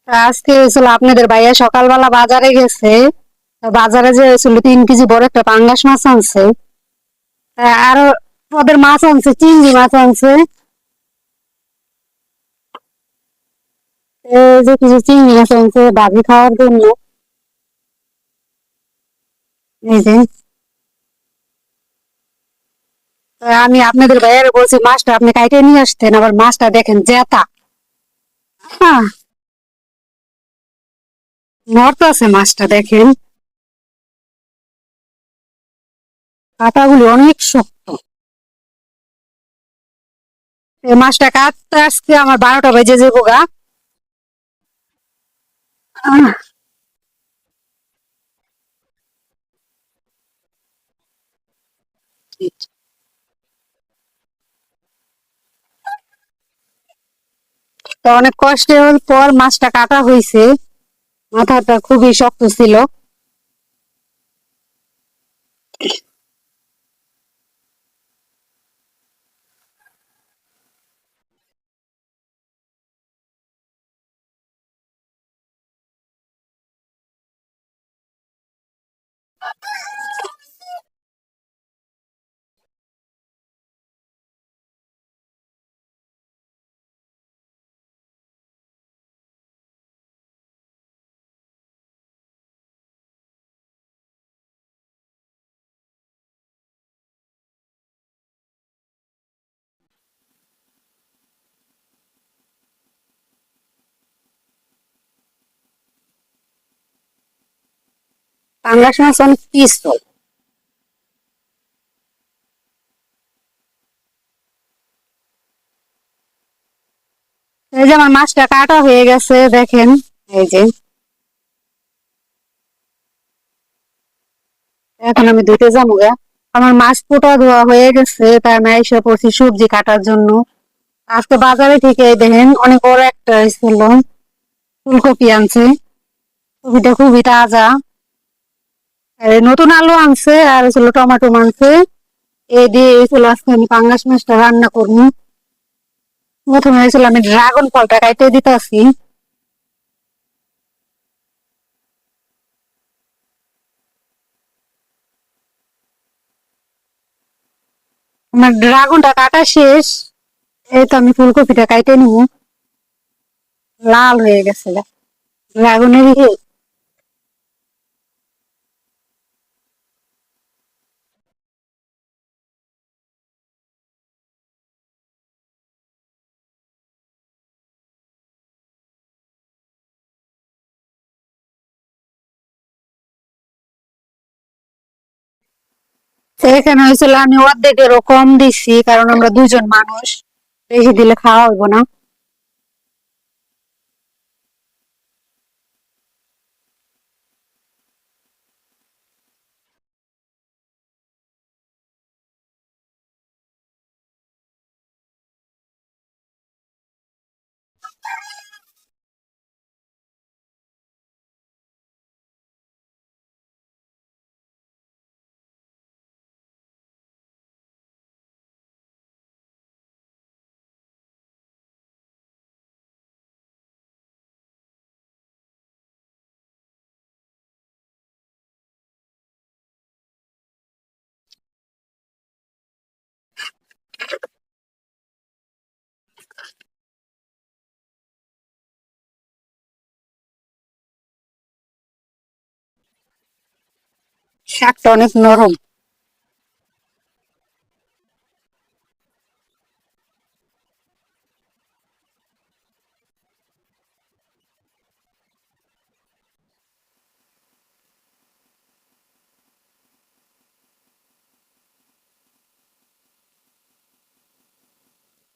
আজকে হয়েছিল আপনাদের ভাইয়া সকালবেলা বাজারে গেছে। তা বাজারে যে হয়েছিল 3 কেজি বড় একটা পাঙ্গাস মাছ আনছে। তা আরো ওদের মাছ আনছে, চিংড়ি মাছ আনছে। এই যে কিছু চিংড়ি মাছ আনছে ভাজি খাওয়ার জন্য। এই যে তা আমি আপনাদের ভাইয়ারে বলছি মাছটা আপনি কাইটে নিয়ে আসতেন, আবার মাছটা দেখেন জেতা। হ্যাঁ, নড়তাছে মাছটা দেখেন, কাঁটাগুলি অনেক শক্ত। এই মাছটা কাটতে আজকে আমার 12টা বেজে যাবো গা। আহ, তা অনেক কষ্টের পর মাছটা কাটা হয়েছে। মাথাটা খুবই শক্ত ছিল। পাঙ্গাস মাছ অনেক পিছল। এই যে আমার মাছটা কাটা হয়ে গেছে দেখেন। এই যে এখন আমি ধুতে যাবো গা। আমার মাছ কোটা ধোয়া হয়ে গেছে, তাই আমি এসে পড়ছি সবজি কাটার জন্য। আজকে বাজারে থেকে এই দেখেন অনেক বড় একটা ছিল ফুলকপি আনছে। কপিটা খুবই তাজা। আর এই নতুন আলু আনছে, আর ছিল টমেটো আনছে। এই দিয়ে ছিল আজকে আমি পাঙ্গাস মাছটা রান্না করবো। প্রথমে হয়েছিল আমি ড্রাগন ফলটা কাইটে দিতেছি। আমার ড্রাগনটা কাটা শেষ। এই তো আমি ফুলকপিটা কাইটে নিবো। লাল হয়ে গেছে ড্রাগনের সেখানে হয়েছিল আমি অর্ধেকেরও কম দিছি, কারণ আমরা দুজন মানুষ, বেশি দিলে খাওয়া হইব না। শাকটা অনেক নরম।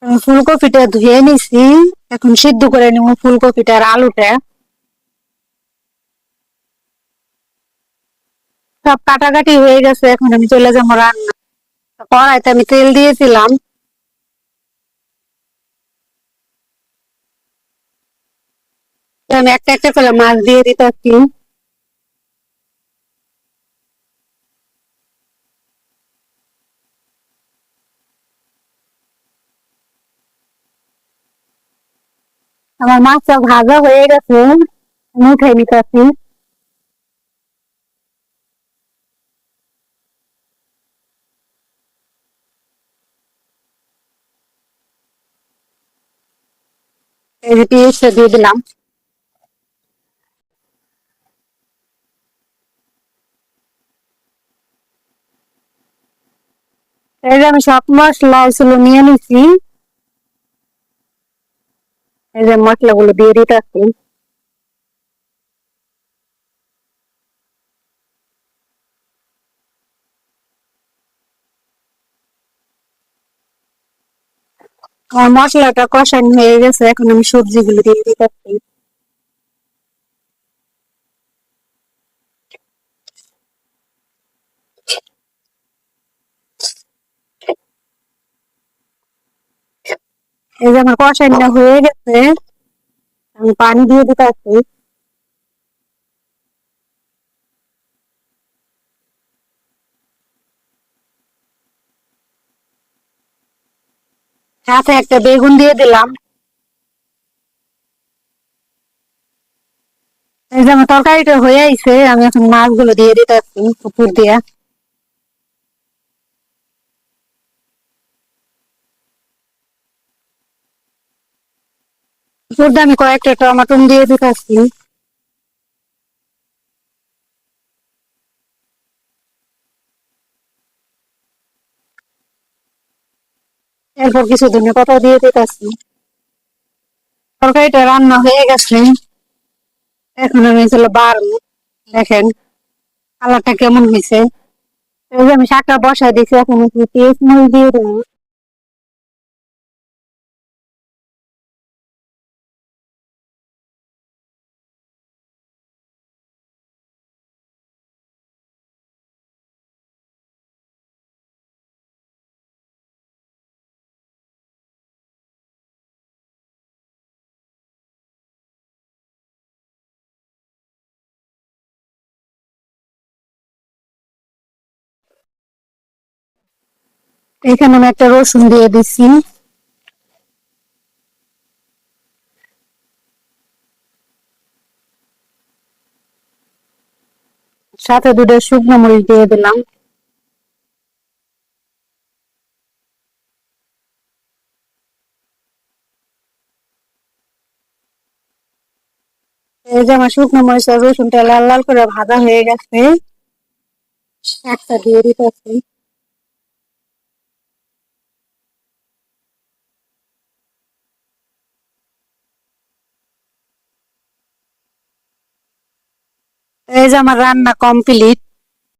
আমি ফুলকপিটা ধুয়ে নিছি, এখন সিদ্ধ করে নিব ফুলকপিটা আর আলুটা। সব কাটাকাটি হয়ে গেছে, এখন আমি চলে যাবো রান্না। কড়াইতে আমি তেল দিয়েছিলাম। তো আমি একটা একটা করে মাছ দিয়ে দিতেছি। আমার মাছটা ভাজা হয়ে গেছে, আমি উঠাই নিতেছি। এই যে পেঁয়াজটা দিয়ে দিলাম। এই যে আমি সব মশলা এগুলো নিয়ে নিছি। এই যে মশলাগুলো দিয়ে দিতেছি। আমার মশলাটা কষানো হয়ে গেছে, এখন আমি সবজিগুলো দিয়ে দিতেছি। এই যে আমার কষানো হয়ে গেছে, আমি পানি দিয়ে দিতেছি। সাথে একটা বেগুন দিয়ে দিলাম। এই যে আমার তরকারিটা হয়ে আইছে, আমি এখন মাছগুলো দিয়ে দিতেছি উপর দিয়া। উপর দিয়ে আমি কয়েকটা টমেটো দিয়ে দিতেছি। এরপর কিছু ধনে পাতা দিয়ে দিতেছি। তরকারিটা রান্না হয়ে গেছে, এখন আমি চলো বাড়বো। দেখেন কালারটা কেমন হয়েছে। এই যে আমি শাকটা বসাই দিয়েছি, এখন একটু পেঁয়াজ মরিচ দিয়ে দেবো। এখানে আমি একটা রসুন দিয়ে দিচ্ছি। সাথে দুটো শুকনো মরিচ দিয়ে দিলাম। এই যে আমার শুকনো মরিচ আর রসুনটা লাল লাল করে ভাজা হয়ে গেছে, শাকটা দিয়ে দিতেছি। এই যে আমার রান্না কমপ্লিট।